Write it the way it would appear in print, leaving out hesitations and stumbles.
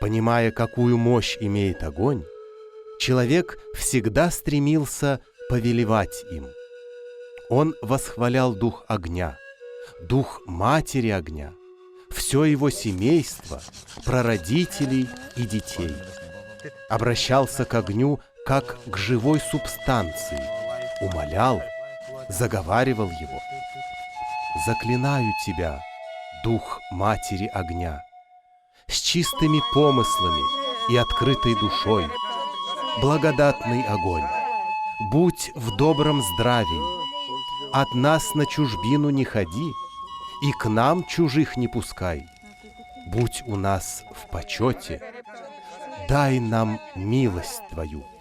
Понимая, какую мощь имеет огонь, человек всегда стремился повелевать им. Он восхвалял дух огня, дух матери огня, все его семейство, прародителей и детей. Обращался к огню как к живой субстанции, умолял, заговаривал его. «Заклинаю тебя, дух матери огня, с чистыми помыслами и открытой душой, благодатный огонь, будь в добром здравии, от нас на чужбину не ходи и к нам чужих не пускай, будь у нас в почете, дай нам милость твою».